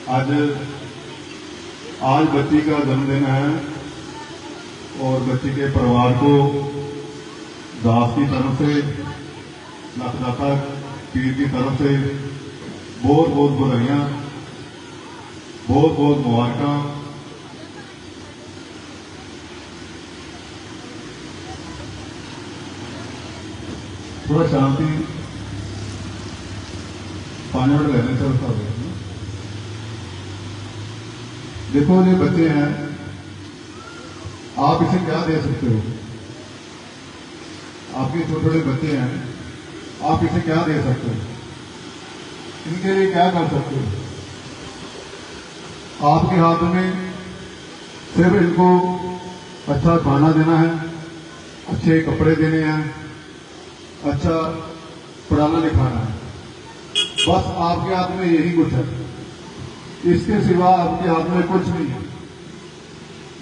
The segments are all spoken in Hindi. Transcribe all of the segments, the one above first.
आज बच्ची का जन्मदिन है और बच्ची के परिवार को दास की तरफ से, लखदाता पीर की तरफ से बहुत बहुत बधाइयाँ, बहुत बहुत मुबारक। थोड़ा शांति 5 मिनट रहने से उसका देखो, ये बच्चे हैं, आप इसे क्या दे सकते हो? आपके छोटे छोटे बच्चे हैं, आप इसे क्या दे सकते हो? इनके लिए क्या कर सकते हो? आपके हाथ में सिर्फ इनको अच्छा खाना देना है, अच्छे कपड़े देने हैं, अच्छा पढ़ाना लिखाना है। बस आपके हाथ में यही कुछ है, इसके सिवा आपके हाथ में कुछ नहीं है।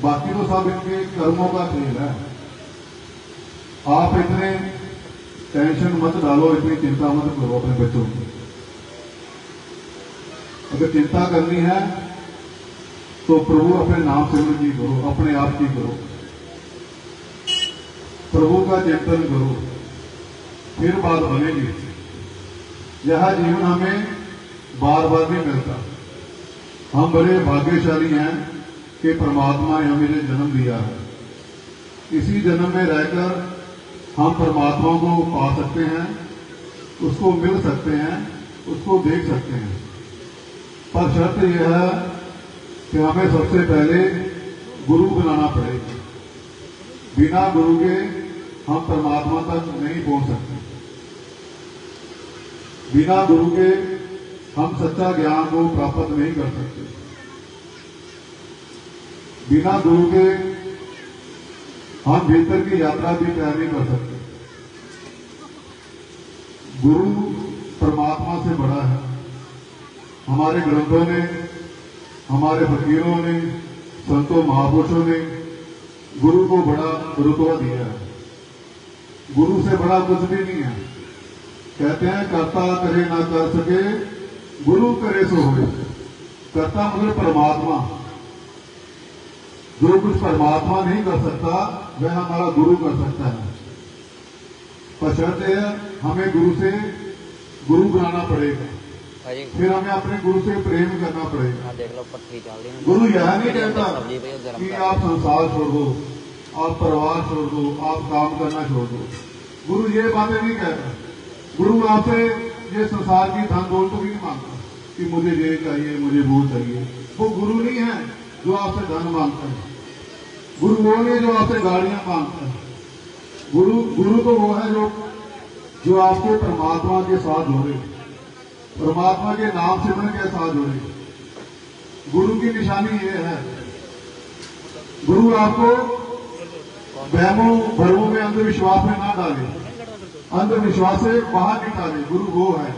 बाकी तो सब इनके कर्मों का खेल है। आप इतने टेंशन मत डालो, इतनी चिंता मत करो अपने बच्चों की। अगर चिंता करनी है तो प्रभु अपने नाम सिमरन की करो, अपने आप की करो, प्रभु का चिंतन करो, फिर बात बनेगी। यह जीवन हमें बार बार नहीं मिलता। हम बड़े भाग्यशाली हैं कि परमात्मा ने हमें जन्म दिया है। इसी जन्म में रहकर हम परमात्मा को पा सकते हैं, उसको मिल सकते हैं, उसको देख सकते हैं। पर शर्त यह है कि हमें सबसे पहले गुरु बनाना पड़ेगा। बिना गुरु के हम परमात्मा तक नहीं पहुंच सकते। बिना गुरु के हम सच्चा ज्ञान को प्राप्त नहीं कर सकते। बिना गुरु के हम भीतर की यात्रा भी तय नहीं कर सकते। गुरु परमात्मा से बड़ा है। हमारे ग्रंथों ने, हमारे फकीरों ने, संतों महापुरुषों ने गुरु को बड़ा रुतबा दिया है। गुरु से बड़ा कुछ भी नहीं है। कहते हैं कर्ता करे ना कर सके, गुरु करे सो होए। कर्ता मतलब परमात्मा। जो कुछ परमात्मा नहीं कर सकता वह हमारा गुरु कर सकता है। पर शर्त है हमें गुरु बनाना पड़ेगा। फिर हमें अपने गुरु से प्रेम करना पड़ेगा। गुरु यह नहीं कहता कि आप संसार छोड़ दो, आप परिवार छोड़ दो, आप काम करना छोड़ दो। गुरु ये बातें नहीं कहता। गुरु आपसे ये संसार की धन दौलत भी नहीं मांगता कि मुझे ये चाहिए, मुझे वो चाहिए। वो गुरु नहीं है जो आपसे धन मांगता है। गुरु वो नहीं जो आपसे गाड़ियां मांगता है। गुरु तो वो है जो आपको परमात्मा के साथ जोड़े, परमात्मा के नाम सिमरन के साथ जोड़े। गुरु की निशानी ये है। गुरु आपको वहमों भरमों में, अंधविश्वास में ना डाले, अंधविश्वास से बाहर निकाले। गुरु वो है।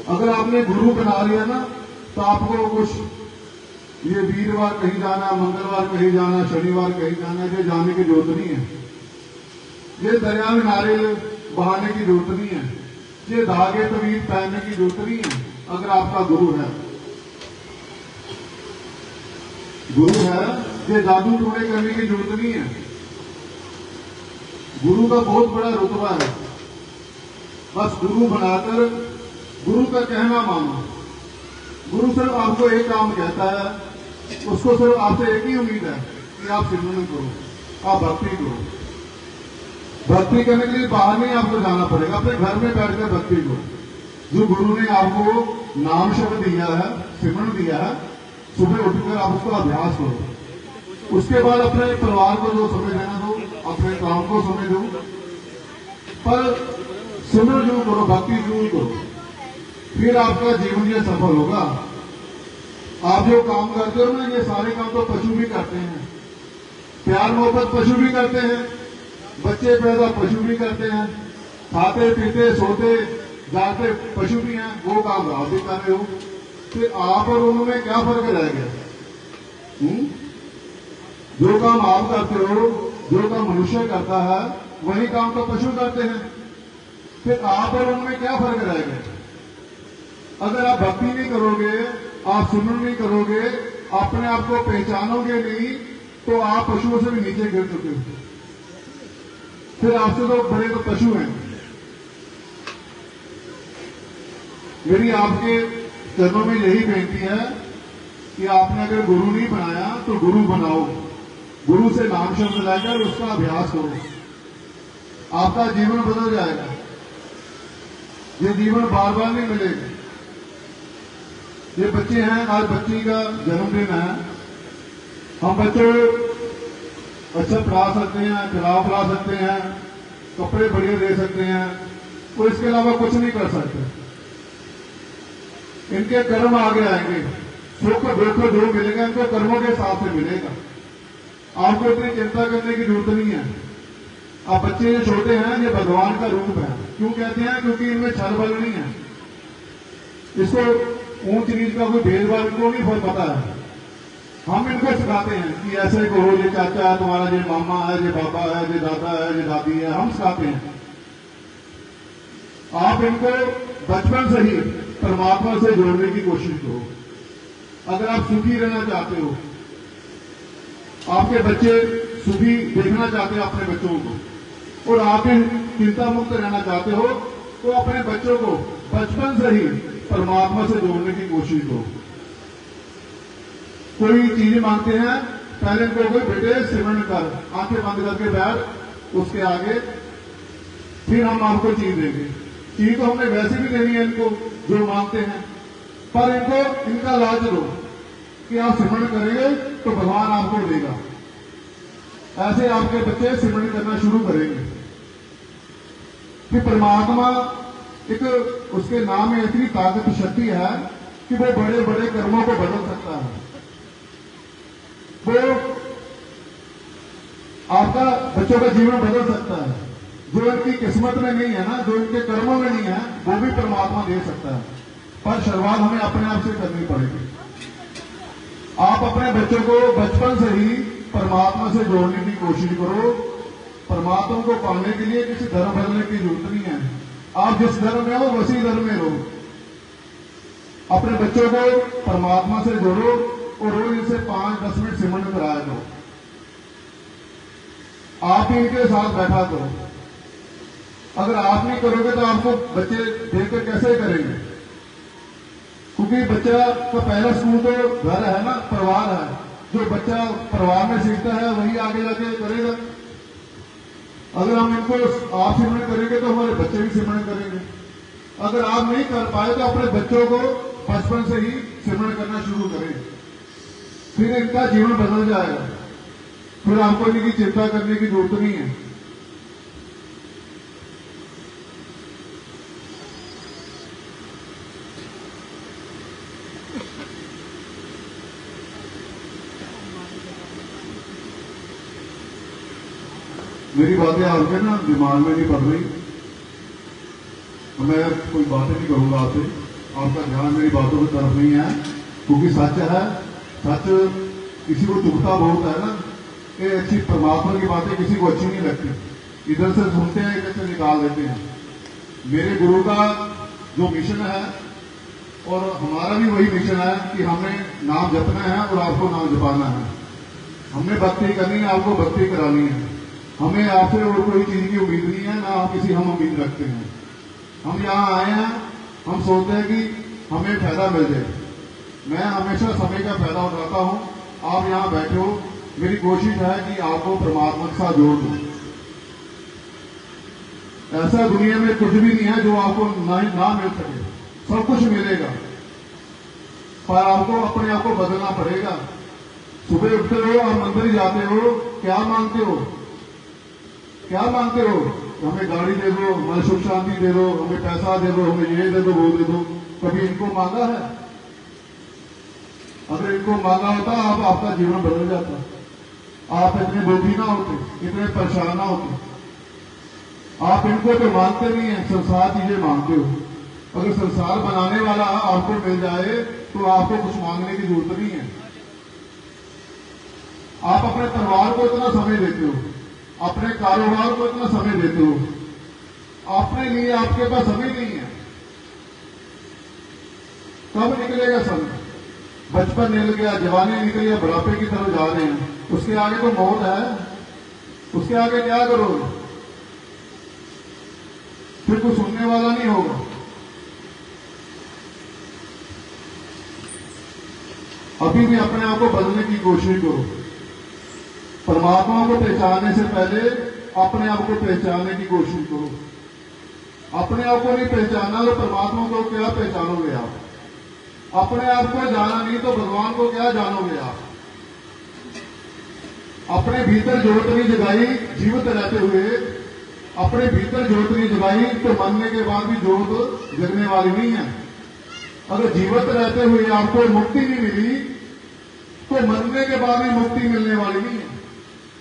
अगर आपने गुरु बना लिया ना तो आपको कुछ ये वीरवार कहीं जाना, मंगलवार कहीं जाना, शनिवार कहीं जाना, ये जाने की जरूरत नहीं है। ये दरिया में नारियल बहाने की जरूरत नहीं है। ये धागे तवीज पहनने की जरूरत नहीं है। अगर आपका गुरु है, ये जादू टोने करने की जरूरत नहीं है। गुरु का बहुत बड़ा रुतबा है। बस गुरु बनाकर गुरु का कहना मानो। गुरु सिर्फ आपको एक काम कहता है, उसको सिर्फ आपसे एक ही उम्मीद है कि आप सिमरन करो, आप भक्ति करो। भक्ति करने के लिए बाहर नहीं आपको जाना पड़ेगा, अपने घर में बैठकर भक्ति करो। जो गुरु ने आपको नाम शब्द दिया है, सिमरन दिया है, सुबह उठकर आप उसका अभ्यास करो। उसके बाद अपने परिवार को जो समय देना दो, अपने काम को समय दो, पर सिमरन जरूर करो, भक्ति जरूर करो। फिर आपका जीवन ये सफल होगा। आप जो काम करते हो ना, ये सारे काम तो पशु भी करते हैं। प्यार मोहब्बत पशु भी करते हैं, बच्चे पैदा पशु भी करते हैं, खाते पीते सोते जागते पशु भी हैं। वो काम आप भी कर रहे हो। फिर आप और उनमें क्या फर्क रह गया? जो काम आप करते हो, जो काम मनुष्य करता है, वही काम तो पशु करते हैं। फिर आप और उनमें क्या फर्क रह गया? अगर आप भक्ति नहीं करोगे, आप सिमरन नहीं करोगे, अपने आप को पहचानोगे नहीं, तो आप पशुओं से भी नीचे गिर चुके हो। फिर आपसे तो बड़े तो पशु हैं। मेरी आपके चरणों में यही बेनती है कि आपने अगर गुरु नहीं बनाया तो गुरु बनाओ। गुरु से नाम शब्द लाकर उसका अभ्यास करो, आपका जीवन बदल जाएगा। ये जीवन बार बार नहीं मिलेगा। ये बच्चे हैं, आज बच्ची का जन्मदिन है, हम बच्चों अच्छा पढ़ा सकते हैं, खिला पिला सकते हैं, कपड़े बढ़िया दे सकते हैं, तो इसके अलावा कुछ नहीं कर सकते। इनके कर्म आगे आएंगे, सुख दुख जो मिलेगा इनको कर्मों के हिसाब से मिलेगा। आपको इतनी चिंता करने की जरूरत नहीं है। आप बच्चे जो छोटे हैं, ये भगवान का रूप है। क्यों कहते हैं? क्योंकि इनमें छल बल नहीं है। इसको ऊंच नीच का कोई भेदभाव इनको नहीं पता है। हम इनको सिखाते हैं कि ऐसे करो, ये चाचा है तुम्हारा, ये मामा है, ये बाबा है, ये दादा है, ये दादी है, हम सिखाते हैं। आप इनको बचपन से ही परमात्मा से जोड़ने की कोशिश करो। अगर आप सुखी रहना चाहते हो, आपके बच्चे सुखी देखना चाहते हैं अपने बच्चों को, और आप चिंता मुक्त रहना चाहते हो, तो अपने बच्चों को बचपन से ही परमात्मा से जोड़ने की कोशिश करो। कोई चीज मांगते हैं, पहले इनको कोई बेटे सिमरन कर, आंखें बंद करके बैठ, उसके आगे फिर हम आपको चीज देंगे। चीज तो हमने वैसे भी देनी है इनको जो मांगते हैं, पर इनको इनका लाज दो कि आप सिमरन करेंगे तो भगवान आपको देगा। ऐसे आपके बच्चे सिमरन करना शुरू करेंगे। कि परमात्मा एक उसके नाम में इतनी ताकत शक्ति है कि वो बड़े बड़े कर्मों को बदल सकता है। वो आपका बच्चों का जीवन बदल सकता है। जो इनकी किस्मत में नहीं है ना, जो इनके कर्मों में नहीं है, वो भी परमात्मा दे सकता है। पर शुरुआत हमें अपने आप से करनी पड़ेगी। आप अपने बच्चों को बचपन से ही परमात्मा से जोड़ने की कोशिश करो। परमात्मा को पाने के लिए किसी धर्म बदलने की जरूरत नहीं है। आप जिस धर्म में हो उसी धर्म में रहो। अपने बच्चों को परमात्मा से जोड़ो और रोज इनसे 5-10 मिनट सिमरन कराया करो। आप ही इनके साथ बैठा करो। अगर आप नहीं करोगे तो आपको बच्चे देखकर कैसे करेंगे? क्योंकि बच्चा का पहला स्कूल तो घर है ना, परिवार है। जो बच्चा परिवार में सीखता है वही आगे जाके करेगा। अगर हम इनको आप सिमरन करेंगे तो हमारे बच्चे भी सिमरन करेंगे। अगर आप नहीं कर पाए तो अपने बच्चों को बचपन से ही सिमरन करना शुरू करें, फिर इनका जीवन बदल जाएगा। फिर आपको इनकी चिंता करने की जरूरत नहीं है। मेरी बातें आपके ना दिमाग में नहीं पड़ रही, मैं कोई बातें नहीं करूंगा आपसे। आपका ध्यान मेरी बातों की तरफ नहीं है, क्योंकि सच है। सच किसी को चुभता बहुत है ना। ये अच्छी परमात्मा की बातें किसी को अच्छी नहीं लगती। इधर से सुनते हैं, इधर से निकाल देते हैं। मेरे गुरु का जो मिशन है और हमारा भी वही मिशन है कि हमें नाम जपना है और आपको नाम जपाना है। हमने भक्ति करनी है, आपको भक्ति करानी है। हमें आपसे और कोई चीज की उम्मीद नहीं है, ना आप किसी हम उम्मीद रखते हैं। हम यहाँ आए हैं, हम सोचते हैं कि हमें फायदा मिल जाए। मैं हमेशा समय का फायदा उठाता हूँ। आप यहाँ बैठे हो, मेरी कोशिश है कि आपको परमात्मा के साथ जोड़ दूं। ऐसा दुनिया में कुछ भी नहीं है जो आपको ना मिल सके। सब कुछ मिलेगा, पर आपको अपने आप को बदलना पड़ेगा। सुबह उठते हो और मंदिर जाते हो, क्या मांगते हो? क्या मांगते हो? हमें गाड़ी दे दो, हमें सुख शांति दे दो, हमें पैसा दे दो, हमें ये दे दो, वो दे दो। कभी इनको मांगा है? अगर इनको मांगा होता आपका जीवन बदल जाता। आप इतने दुखी ना होते, इतने परेशान ना होते। आप इनको तो मांगते नहीं है, संसार चीजें मांगते हो। अगर संसार बनाने वाला आपको मिल जाए तो आपको कुछ मांगने की जरूरत नहीं है। आप अपने परिवार को इतना समय देते हो, अपने कारोबार को इतना समय देते हो, अपने लिए आपके पास समय नहीं है। कब निकलेगा समय? बचपन निकल गया, जवानी निकली है, बुढ़ापे की तरफ जा रहे हैं, उसके आगे तो मौत है। उसके आगे क्या करोगे? फिर कुछ सुनने वाला नहीं होगा। अभी भी अपने आप को बदलने की कोशिश करो। परमात्मा को पहचानने से पहले अपने आप को पहचानने की कोशिश करो। अपने आप को नहीं पहचाना तो परमात्मा को क्या पहचानोगे आप? अपने आप को जाना नहीं तो भगवान को क्या जानोगे आप? अपने भीतर ज्योत नहीं जगाई जीवित रहते हुए, अपने भीतर ज्योत नहीं जगाई तो मरने के बाद भी ज्योत जगने वाली नहीं है। अगर जीवित रहते हुए आपको मुक्ति नहीं मिली तो मरने के बाद भी मुक्ति मिलने वाली नहीं है।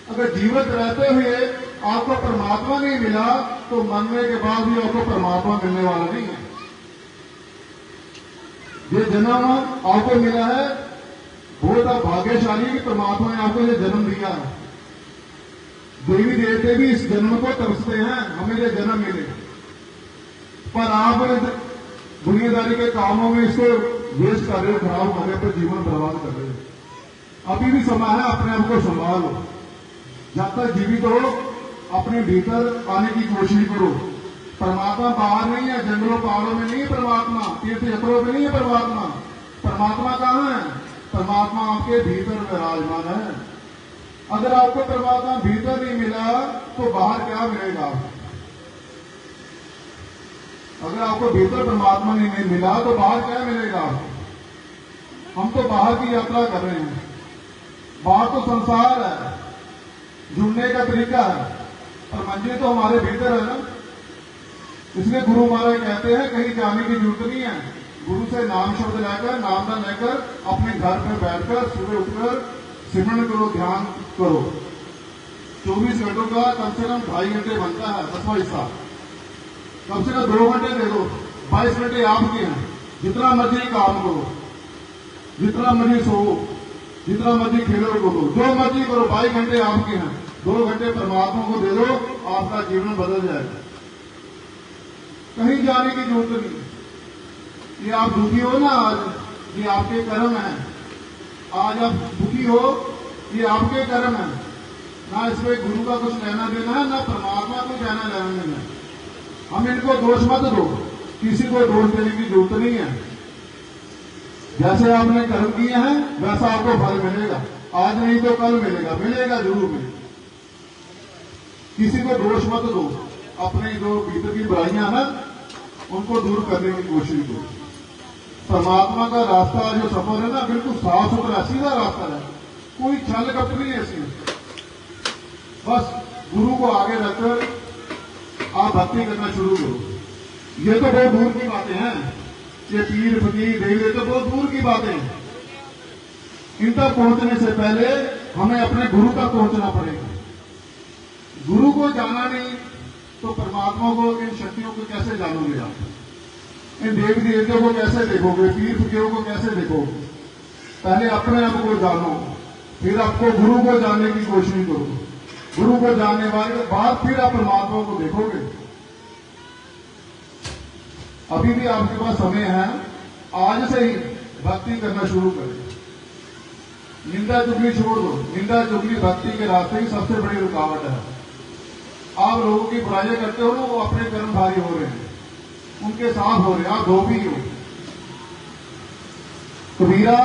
अगर जीवित रहते हुए आपको परमात्मा नहीं मिला तो मरने के बाद भी आपको परमात्मा मिलने वाला नहीं है। ये जन्म आपको मिला है, बहुत आप भाग्यशाली कि परमात्मा ने आपको ये जन्म दिया है। देवी देवते भी इस जन्म को तरसते हैं हमें ये जन्म मिले, पर आप दुनियादारी के कामों में इसको वेस्ट कर रहे हो, खराब कर रहे हो, पर जीवन बर्बाद कर रहे हो। अभी भी समय है, अपने आप को संभालो। जब तक जीवित हो अपने भीतर आने की कोशिश करो। परमात्मा बाहर नहीं है, जंगलों पहाड़ों में नहीं है परमात्मा, तीर्थ यात्रों में नहीं है परमात्मा। परमात्मा कहाँ है? परमात्मा आपके भीतर विराजमान है। अगर आपको परमात्मा भीतर नहीं मिला तो बाहर क्या मिलेगा? अगर आपको भीतर परमात्मा नहीं मिला तो बाहर क्या मिलेगा? हम तो बाहर की यात्रा कर रहे हैं, बाहर तो संसार है, जुड़ने का तरीका है, और मंजिल तो हमारे भीतर है ना। इसलिए गुरु महाराज कहते हैं कहीं जाने की जरूरत नहीं है। गुरु से नाम शब्द लेकर, नामदान लेकर अपने घर पर बैठकर सुबह उठकर सिमरन करो, ध्यान करो। 24 घंटों का कम से कम 2.5 घंटे बनता है, 10वां हिस्सा। कम से कम 2 घंटे दे दो, 22 घंटे आपके हैं। जितना मर्जी काम करो, जितना मर्जी सो, जितना मर्जी खेलो करो, जो मर्जी करो, 22 घंटे आपके हैं। 2 घंटे परमात्मा को दे दो, आपका जीवन बदल जाएगा। कहीं जाने की जरूरत नहीं। ये आप दुखी हो ना आज, ये आपके कर्म है। आज आप दुखी हो, ये आपके कर्म है। ना इसमें गुरु का कुछ लेना देना है, ना परमात्मा को लेना देना है। हम इनको दोष मत दो, किसी को दोष देने की जरूरत नहीं है। जैसे आपने कर्म किए हैं वैसा आपको फल मिलेगा। आज नहीं तो कल मिलेगा, मिलेगा जरूर मिलेगा। किसी को दोष मत दो, अपने जो भीतर की बुराइयां ना उनको दूर करने की कोशिश करो। परमात्मा का रास्ता जो सफर है ना, बिल्कुल साफ सुथरा सीधा रास्ता है, कोई छल कपट नहीं है इसमें। बस गुरु को आगे रखकर आप भक्ति करना शुरू करो। ये तो बहुत दूर की बातें हैं, ये पीर फकीर देवी तो बहुत दूर की बातें हैं। इन तक पहुंचने से पहले हमें अपने गुरु तक पहुंचना पड़ेगा। गुरु को जाना नहीं तो परमात्मा को, इन शक्तियों को कैसे जानोगे आप? इन देवी देवताओं को कैसे देखोगे? पीर फकीरों को कैसे देखोगे? पहले अपने आप को जानो, फिर आपको गुरु को जानने की कोशिश करो। गुरु को जानने के बाद फिर आप परमात्मा को देखोगे। अभी भी आपके पास समय है, आज से ही भक्ति करना शुरू करें। निंदा चुगली छोड़ दो। निंदा चुगली भक्ति के रास्ते की सबसे बड़ी रुकावट है। आप लोगों की बुराइयां करते हो ना, वो अपने कर्मधारी हो रहे हैं, उनके साथ हो रहे हैं, आप धोबी हो। कबीरा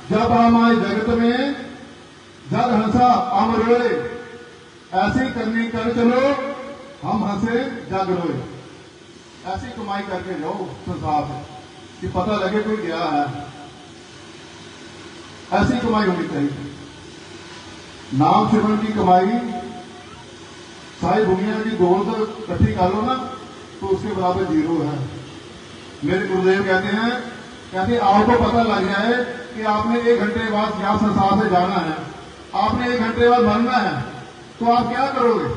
जब हम आए जगत में, जग हंसा हम रोए, ऐसी करनी कर चलो हम हंसे जग रोए। ऐसी कमाई करके जाओ संसार में कि पता लगे कोई गया है। ऐसी कमाई होनी चाहिए। नाम सिमरन की कमाई सारी दुनिया की दौलत इकट्ठी कर लो ना तो उसके बराबर जीरो है। मेरे गुरुदेव कहते हैं आपको पता लग जाए कि आपने 1 घंटे बाद यहाँ संसार से जाना है, आपने 1 घंटे बाद मरना है, तो आप क्या करोगे?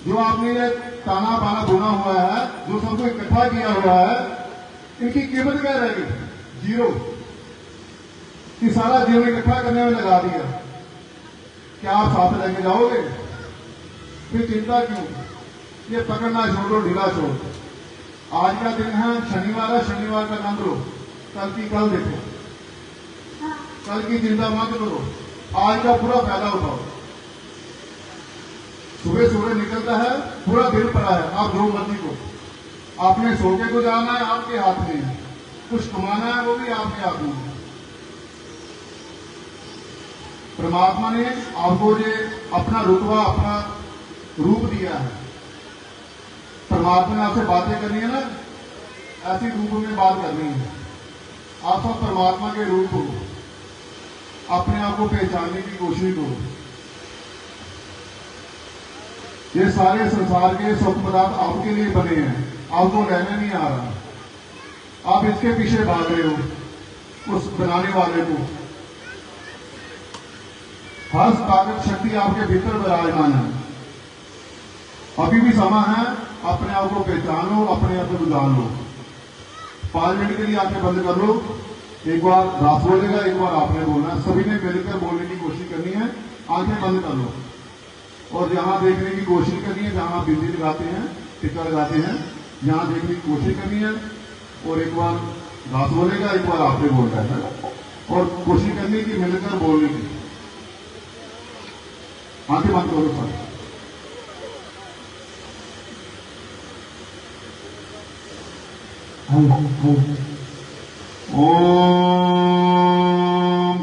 जो आपने ये ताना बाना बुना हुआ है, जो सबको इकट्ठा किया हुआ है, इनकी कीमत क्या रहेगी? जीरो। कि सारा जीवन इकट्ठा करने में लगा दिया, क्या आप साथ लेके जाओगे? फिर चिंता क्यों? ये पकड़ना छोड़ो, ढीला छोड़ो। आज का दिन है, शनिवार है, शनिवार का नाम लो। कल की कल देखो, कल की चिंता मत करो, आज का पूरा फायदा उठाओ। सुबह सूरज निकलता है, पूरा दिन पड़ा है, आप जो मर्जी को, आपने सो के को जाना है, आपके हाथ में है, कुछ कमाना है वो भी आपके हाथ में है। परमात्मा ने आपको जो अपना रुतबा, अपना रूप दिया है। परमात्मा ने आपसे बातें करनी है ना, ऐसी रूप में बात करनी है। आप सब परमात्मा के रूप हो, अपने आप को पहचानने की कोशिश करो। ये सारे संसार के सुख पदार्थ आपके लिए बने हैं, आपको रहने नहीं आ रहा, आप इसके पीछे भाग रहे हो उस बनाने वाले को। हर ताकत शक्ति आपके भीतर विराजमान है। अभी भी समय है, अपने आप को पहचान लो, अपने आप को जान लो। 5 मिनट के लिए आंखें बंद कर लो, एक बार रात बोलेगा, एक बार आपने बोलना है, सभी ने मिलकर बोलने की कोशिश करनी है। आंखें बंद कर लो और जहां देखने की कोशिश करनी है, जहां बिंदी लगाते हैं, टिक्का लगाते हैं, यहां देखने की कोशिश करनी है। और एक बार रात बोलेगा, एक बार आपने बोलना है और कोशिश करनी की मिलकर बोलने की। आंखें बंद करो सर। ओम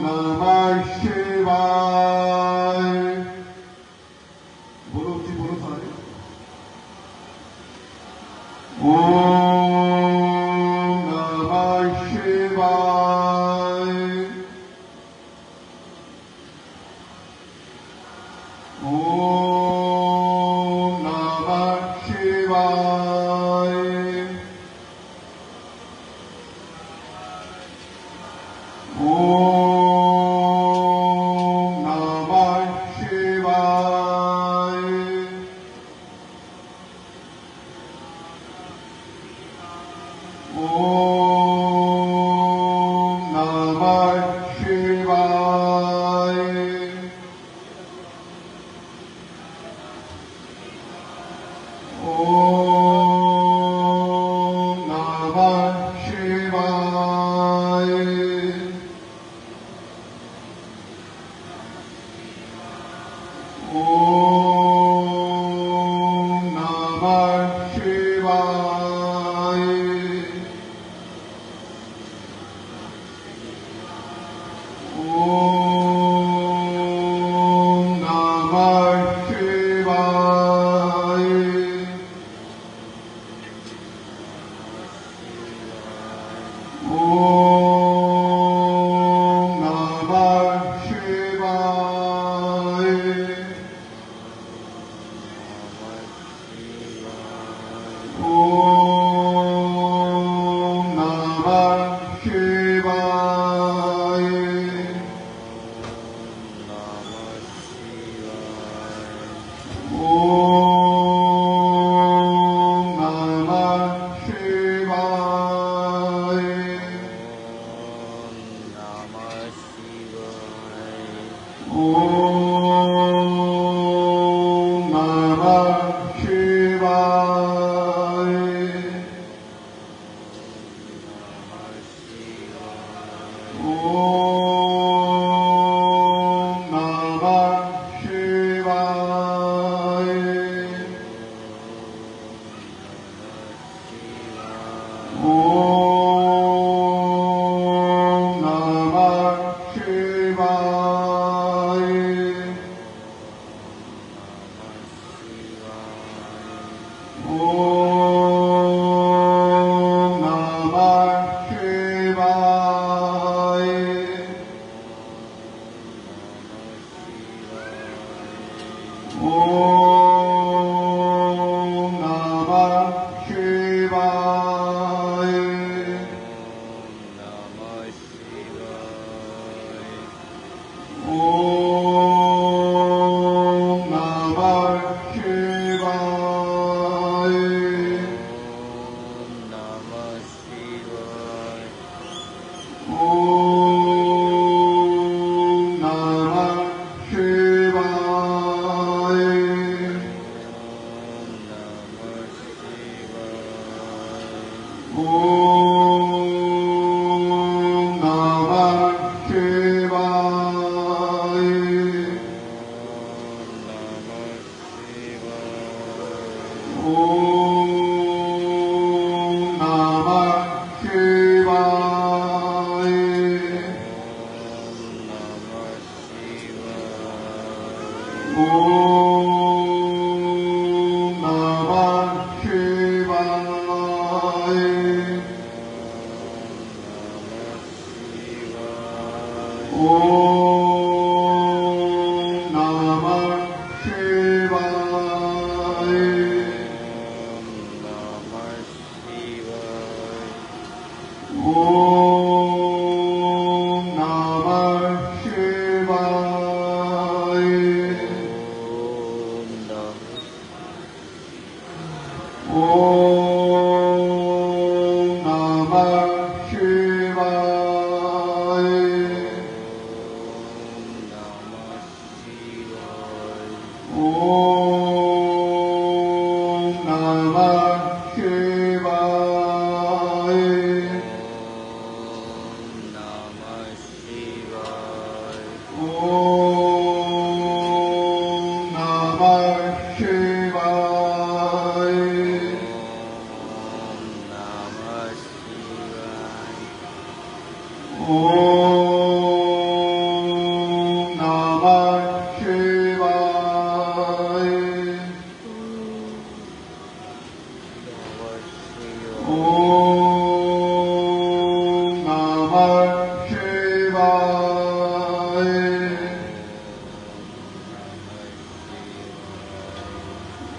नमः शिवाय। बोलो जी, बोलो सारे। ओम नमः शिवाय। ओम नमः शिवाय। ओम नमः शिवाय। ओम नमः शिवाय। ओम नमः शिवाय। ओम नमः शिवाय। ओम नमः शिवाय। ओम नमः शिवाय। ओम नमः शिवाय। ओम नमः शिवाय। ओम नमः शिवाय। ओम नमः शिवाय। ओम नमः शिवाय। ओम नमः शिवाय। शिवाय। ओम नमः शिवाय। ओम नमः शिवाय। ओम नमः शिवाय। ओम नमः शिवाय। ओम नमः शिवाय। ओम नमः शिवाय। ओम नमः शिवाय। ओम नमः शिवाय। ओम नमः शिवाय।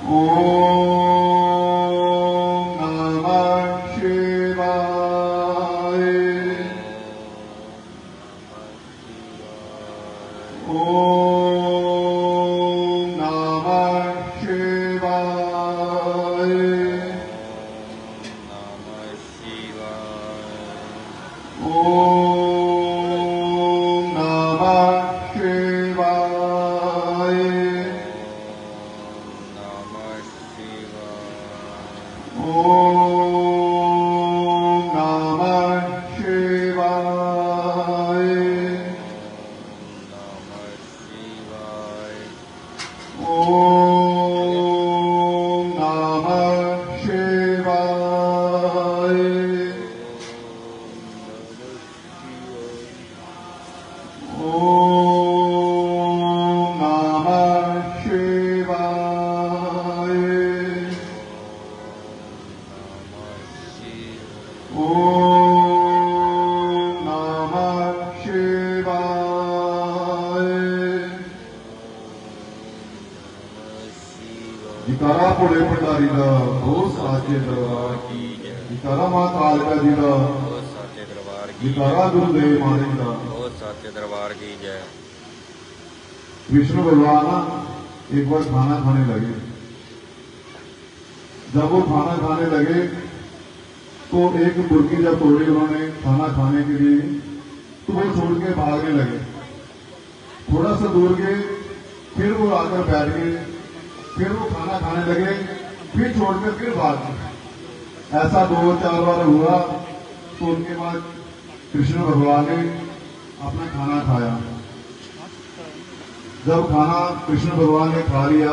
ओम नमः शिवाय। ओम नमः शिवाय। ओम नमः शिवाय। ओम नमः शिवाय। ओम नमः शिवाय। ओम नमः शिवाय। जयकारा भोले भंडारी दा हो साचे दरबार की जय। जयकारा मां कालका जी दा हो साचे दरबार की जयकारा गुरुदेव महाराज दा। हो साचे दरबार की जय। विष्णु भगवान एक बार खाना खाने लगे। जब वो खाना खाने लगे तो एक मुर्गी जब तोड़ी उन्होंने खाना खाने के लिए तो वो छोड़ के भागने लगे। थोड़ा सा दूर गए, फिर वो आकर बैठ गए, फिर वो खाना खाने लगे, फिर छोड़कर फिर भाग गए। ऐसा 2-4 बार हुआ तो उनके बाद कृष्ण भगवान ने अपना खाना खाया। जब खाना कृष्ण भगवान ने खा लिया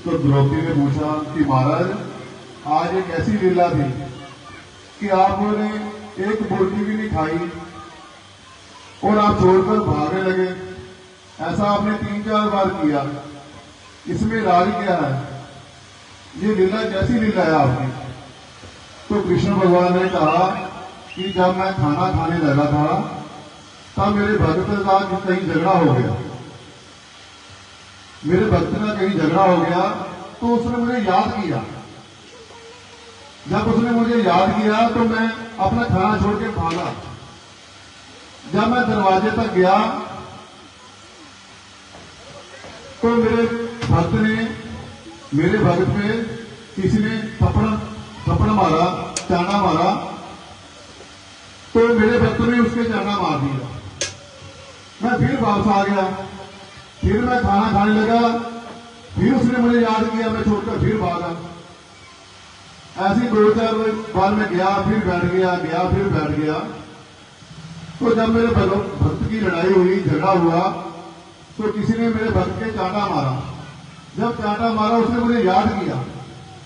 तो द्रौपदी ने पूछा कि महाराज आज एक ऐसी लीला थी कि आपने एक मुर्गी भी नहीं खाई और आप छोड़कर भागने लगे। ऐसा आपने 3-4 बार किया, इसमें राज क्या है? ये लीला कैसी लीला है आपकी? तो कृष्ण भगवान ने कहा कि जब मैं खाना खाने लगा था तब मेरे भक्त का कहीं झगड़ा हो गया। मेरे भक्त का कहीं झगड़ा हो गया तो उसने मुझे याद किया। जब उसने मुझे याद किया तो मैं अपना खाना छोड़ के भागा। जब मैं दरवाजे तक गया तो मेरे भक्त पे किसी ने थप्पड़ मारा, चांटा मारा, तो मेरे भक्त ने उसके चांटा मार दिया। मैं फिर वापस आ गया, फिर मैं खाना खाने लगा, फिर उसने मुझे याद किया, मैं छोड़कर फिर भागा। ऐसी 2-4 बार मैं गया, फिर बैठ गया, फिर बैठ गया। तो जब मेरे भक्त की लड़ाई हुई, झगड़ा हुआ, तो किसी ने मेरे भक्त के चांटा मारा। जब चांटा मारा उसने मुझे याद किया,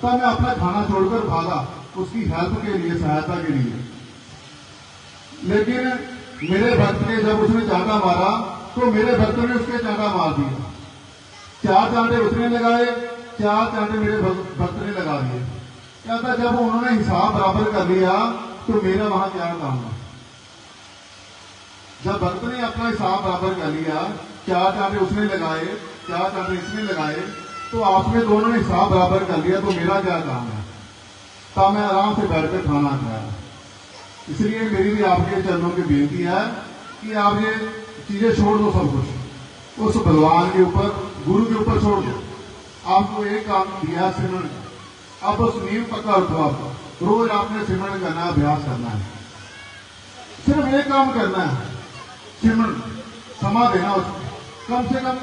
तब मैं अपना खाना छोड़कर भागा उसकी हेल्प के लिए, सहायता के लिए। लेकिन मेरे भक्त ने जब उसने चांटा मारा तो मेरे भक्त ने उसके चांटा मार दिया। 4 चांटे उसने लगाए, 4 चांटे मेरे भक्त ने लगा दिए। कहता जब उन्होंने हिसाब बराबर कर लिया तो मेरा वहां क्या काम है। जब भक्त ने अपना हिसाब बराबर कर लिया, 4 चांटे उसने लगाए, 4 चांटे इसने लगाए, तो आपने दोनों ने हिसाब बराबर कर लिया तो मेरा क्या काम है। तब मैं आराम से बैठकर खाना खाया। इसलिए मेरी भी आपके चरणों की बेनती है कि आप ये चीजें छोड़ दो, सब कुछ उस भगवान के ऊपर, गुरु के ऊपर छोड़ दो। आपको एक काम दिया सिमरन का, अब उस नींव पक्का उठो। आपको रोज आपने सिमरन करना, अभ्यास करना है। सिर्फ एक काम करना है, सिमरन समा देना उसको। कम से कम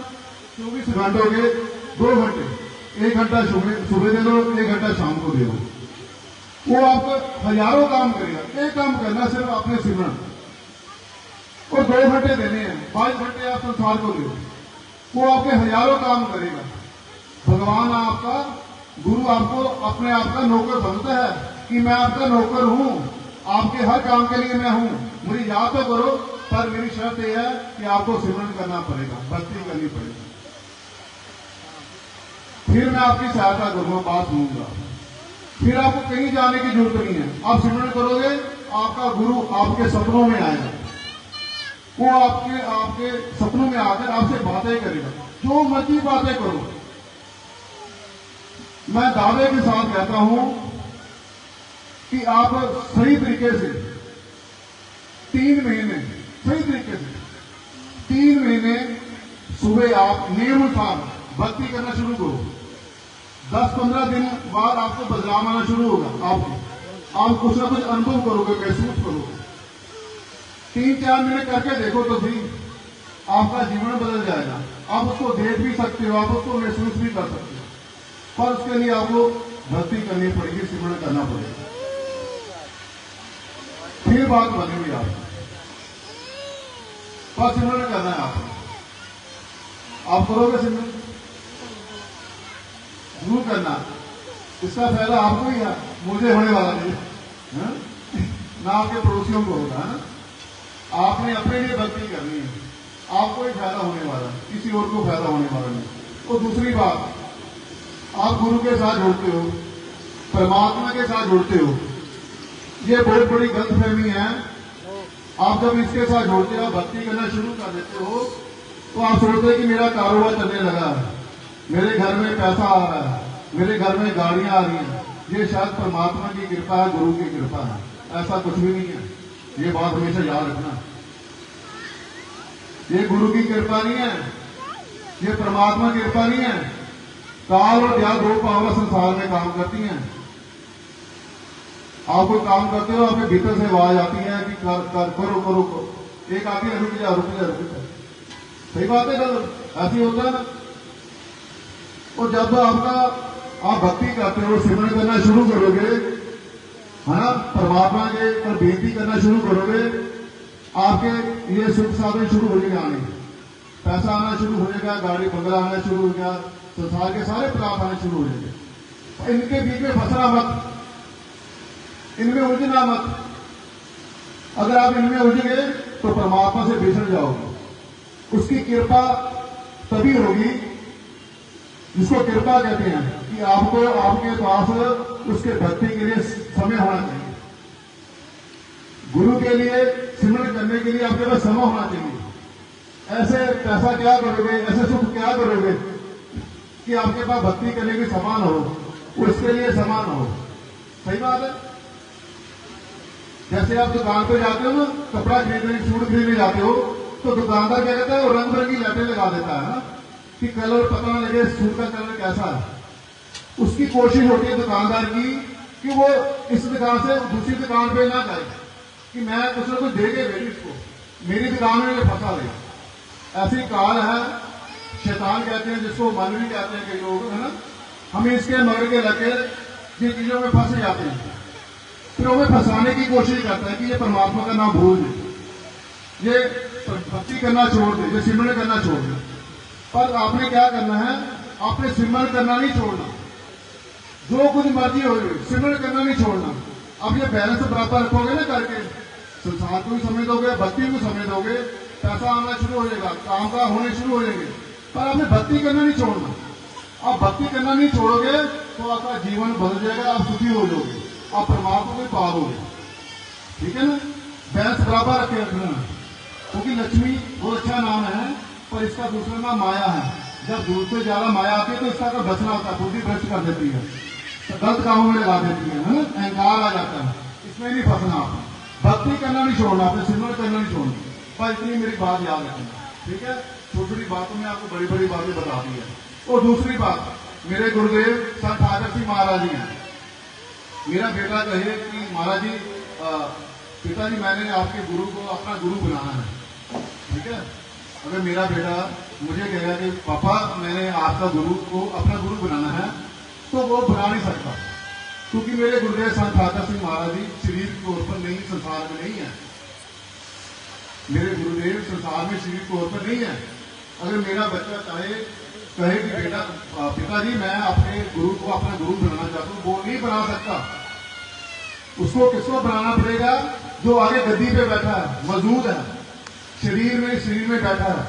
24 घंटों के 2 घंटे, 1 घंटा सुबह दे दो, 1 घंटा शाम को दे दो। वो आपको हजारों काम करेगा। एक काम करना सिर्फ आपने सिमरन, और 2 घंटे देने हैं, 5 घंटे आप संसार को दे। वो आपके हजारों काम करेगा। भगवान आपका, गुरु आपको अपने आप का नौकर समझता है कि मैं आपका नौकर हूं, आपके हर काम के लिए मैं हूं, मुझे याद तो करो, पर मेरी शर्त यह है कि आपको सिमरन करना पड़ेगा, भक्ति करनी पड़ेगी। फिर मैं आपकी सहायता करूंगा, बात सुनूंगा। फिर आपको कहीं जाने की जरूरत नहीं है। आप सिमरन करोगे, आपका गुरु आपके सपनों में आएगा। वो आपके सपनों में आकर आपसे बातें करेगा। जो मर्जी बातें करो। मैं दावे के साथ कहता हूं कि आप सही तरीके से 3 महीने, सही तरीके से 3 महीने सुबह आप नियमानुसार भक्ति करना शुरू करो। 10-15 दिन बाद आपको बदलाव आना शुरू होगा। आप कुछ ना कुछ अनुभव करोगे, महसूस करोगे। 3-4 महीने करके देखो तो सही, आपका जीवन बदल जाएगा। आप उसको देख भी सकते हो, आप उसको महसूस भी कर सकते हो, पर उसके लिए आपको भक्ति करनी पड़ेगी, सिमरन करना पड़ेगा। फिर बात बनेगी आप, पर सिमरन करना है आप करोगे सिमरन, जरूर करना। इसका फायदा आपको ही है, मुझे होने वाला नहीं है ना, आपके पड़ोसियों को होगा, है ना। आपने अपने लिए भक्ति करनी है, आपको ही फायदा होने वाला है, किसी और को फायदा होने वाला नहीं। और दूसरी बात, आप गुरु के साथ जुड़ते हो, परमात्मा के साथ जुड़ते हो, ये बहुत बड़ी गलतफहमी है। आप जब इसके साथ जुड़ते हो, भक्ति करना शुरू कर देते हो, तो आप सोचते हैं कि मेरा कारोबार चलने लगा है, मेरे घर में पैसा आ रहा है, मेरे घर में गाड़ियां आ रही हैं, ये शायद परमात्मा की कृपा है, गुरु की कृपा है। ऐसा कुछ भी नहीं है। ये बात हमेशा याद रखना, ये गुरु की कृपा नहीं है, ये परमात्मा की कृपा नहीं है। काल और दया 2 पावर संसार में काम करती हैं। आप कोई काम करते हो, आपके भीतर से आवाज आती है कि करो करो करो। एक आती है, रुक जा रुक जा रुक जा। सही बात है, ऐसी होता है ना। और जब आप भक्ति करते हो, सिमरन करना शुरू करोगे, है ना, परमात्मा के पर बेनती करना शुरू करोगे, आपके ये सुख साधन शुरू हो जाएंगे आने, पैसा आना शुरू हो जाएगा, गाड़ी बंगला आना शुरू हो गया, संसार के सारे पदार्थ आने शुरू हो जाएंगे। इनके बीच में फंसना मत, इनमें उलझना मत। अगर आप इनमें उलझ गए तो परमात्मा से बिछड़ जाओगे। उसकी कृपा तभी होगी, जिसको कृपा कहते हैं, कि आपको आपके पास उसके भक्ति के लिए समय होना चाहिए, गुरु के लिए सिमरन करने के लिए आपके पास समय होना चाहिए। ऐसे पैसा क्या करोगे, ऐसे सुख क्या करोगे कि आपके पास भक्ति करने की समान हो, उसके लिए समान हो। सही बात है। जैसे आप दुकान पे जाते हो ना, कपड़ा खरीदने, सूट खरीदने जाते हो, तो दुकानदार क्या कहता है, वो रंग बिरंगी लाइटें लगा देता है ना, कि कलर पता न लगे सूट का कलर कैसा है। उसकी कोशिश होती है दुकानदार की कि वो इस दुकान से दूसरी दुकान पे ना जाए, कि मैं कुछ ना कुछ दे के भेजू इसको, मेरी दुकान में फंसा दे। ऐसी काल है, शैतान कहते हैं जिसको, मन भी कहते हैं कई लोग, है ना। हम इसके मगर के लगे जिन चीजों में फंस जाते हैं, फिर हमें फंसाने की कोशिश करता है कि ये परमात्मा का नाम भूल दे, ये भक्ति करना छोड़ दे, ये सिमरन करना छोड़ दे। पर आपने क्या करना है, आपने सिमरन करना नहीं छोड़ना, जो कुछ मर्जी हो, सिमरन करना नहीं छोड़ना। अब ये बैलेंस बराबर रखोगे ना करके, संसार को भी समय दोगे, भक्ति को समय दोगे, पैसा आना शुरू हो जाएगा, काम का होने शुरू हो जाएंगे, पर आपने भक्ति करना नहीं छोड़ना। आप भक्ति करना नहीं छोड़ोगे तो आपका जीवन बदल जाएगा, आप सुखी हो जाओगे, आप परमात्मा को पाओगे। ठीक है ना? बैलेंस बराबर रखे रखना, क्योंकि लक्ष्मी बहुत अच्छा नाम है, पर इसका दूसरा नाम माया है। जब दूर से ज्यादा माया आती है तो इसका का बचना होता है, बुद्धि भ्रष्ट कर देती है, तो गलत कामों में लगा देती है ना, अहंकार आ जाता है। इसमें नहीं फंसना, आप भक्ति करना नहीं छोड़ना, आपने सिमरन करना नहीं छोड़ना। पर इतनी मेरी बात याद रखना, ठीक है? छोटी छोटी बातों में आपको बड़ी बड़ी बातें बता दी है। और दूसरी बात, मेरे गुरुदेव संत ठाकर सिंह महाराज जी हैं। मेरा बेटा कहे कि महाराज जी, पिताजी मैंने आपके गुरु को अपना गुरु बनाना है, ठीक है? अगर मेरा बेटा मुझे कहेगा कि पापा मैंने आपका गुरु को अपना गुरु बनाना है, तो वो बना नहीं सकता, क्योंकि मेरे गुरुदेव संत ठाकर सिंह महाराज जी शरीर के तौर पर नहीं, संसार में नहीं है। मेरे गुरुदेव संसार में शरीर तौर पर नहीं है। अगर मेरा बच्चा कहे कि बेटा पिताजी मैं अपने गुरु को अपना गुरु बनाना चाहता हूँ, वो नहीं बना सकता। उसको किसको बनाना पड़ेगा? जो आगे गद्दी पे बैठा है, मौजूद है, शरीर में बैठा है,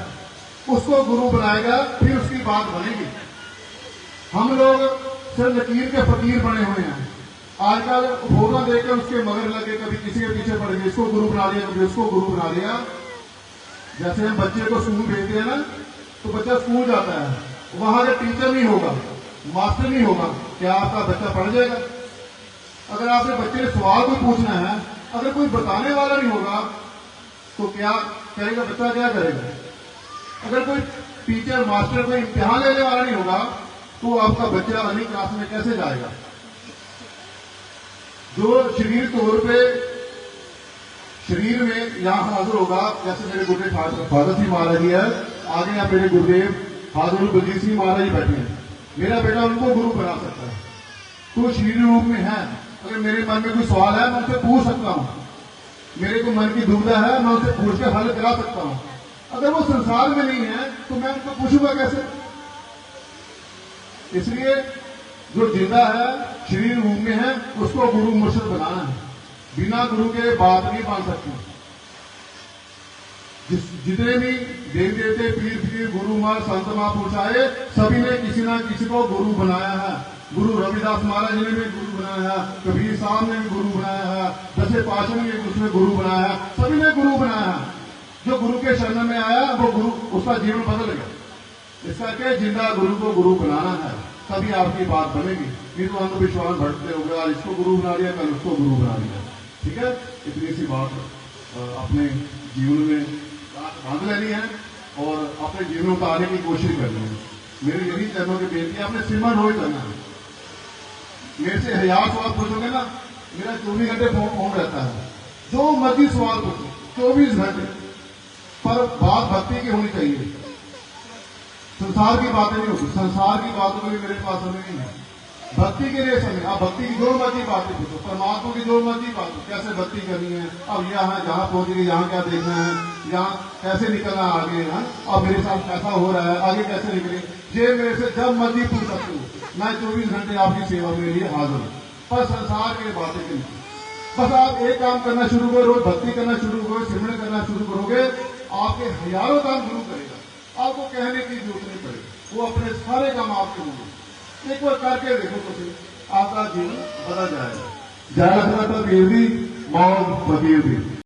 उसको गुरु बनाएगा, फिर उसकी बात बनेगी। हम लोग सिर्फ लकीर के फकीर बने हुए हैं। आजकल फोटो देखकर उसके मगर लगे, कभी किसी के पीछे पड़ गए, इसको गुरु बना लिया, कभी उसको गुरु बना लिया। जैसे हम बच्चे को स्कूल भेजते हैं ना, तो बच्चा स्कूल जाता है, वहां का टीचर नहीं होगा, मास्टर नहीं होगा, क्या आपका बच्चा पढ़ जाएगा? अगर आपने बच्चे से सवाल कोई पूछना है, अगर कोई बताने वाला नहीं होगा तो क्या करेगा बच्चा? क्या करेगा? अगर कोई टीचर मास्टर कोई इम्तिहान लेने वाला नहीं होगा तो आपका बच्चा अगली क्लास में कैसे जाएगा? जो शरीर तौर पे शरीर में यहां हाजिर होगा, जैसे मेरे गुरुदेव फादर सिंह महाराज जी है, आगे यहाँ मेरे गुरुदेव फादर बलजीत सिंह महाराज जी बैठे हैं। मेरा बेटा उनको गुरु बना सकता है, तो शरीर रूप में है। अगर मेरे मन में कोई सवाल है मैं उनसे पूछ सकता हूँ, मेरे को मन की दुविधा है मैं उनसे पूछ के हल करा सकता हूँ। अगर वो संसार में नहीं है तो मैं उनको पूछूंगा कैसे? इसलिए जो जिंदा है, शरीर रूप में है, उसको गुरु मुर्शिद बनाना है। बिना गुरु के बात नहीं बन सकती। जितने भी देवी देवते, पीर फकीर, गुरु मार, संत महापुरुष आए, सभी ने किसी ना किसी को गुरु बनाया है। गुरु रविदास महाराज ने भी गुरु बनाया है, कबीर साहब ने भी गुरु बनाया है, दसे पातशाह ने भी उसमें गुरु बनाया है, सभी ने गुरु बनाया है। जो गुरु के शरण में आया वो गुरु, उसका जीवन बदल गया। इसका क्या, जिंदा गुरु को गुरु बनाना है, तभी आपकी बात बनेगी। नहीं तो अंधविश्वास भटकते हो गए, आज इसको गुरु बना लिया, कल उसको गुरु बना लिया। ठीक है? इतनी सी बात अपने जीवन में बांध लेनी है और अपने जीवन में उतारने की कोशिश करनी है। मेरी यही चरणों की बेनती है, आपने सिमरन रोज करना है। मेरे से 1000 सवाल पूछोगे ना, मेरा 24 घंटे फोन रहता है, जो मर्जी सवाल पूछो 24 घंटे, पर बात भक्ति की होनी चाहिए। संसार की बातें नहीं होती, संसार की बातों के लिए मेरे पास समय नहीं है। भक्ति के लिए समय, आप भक्ति की जो मर्जी बातें पूछो, परमात्मा की जो मर्जी बात हो, कैसे भक्ति करनी है, अब यहाँ जहाँ पहुंचेगी, यहाँ क्या देखना है, यहाँ कैसे निकलना आगे है, अब मेरे साथ कैसा हो रहा है, आगे कैसे निकले, ये मेरे से जब मर्जी पूछ सकते हो। मैं 24 घंटे आपकी सेवा में लिए हाजिर हूँ, पर संसार की बातें नहीं। बस आप एक काम करना शुरू करो, रोज भक्ति करना शुरू करो, सिमरन करना शुरू करोगे, आपके हजारों काम शुरू करेगा, आपको कहने की जरूरत नहीं पड़ेगी, वो अपने सारे काम आपके होंगे। एक बार करके देखो तो आपका जीवन बदल जाएगा। जय लखनऊ वीर दी, मौज फकीर दी।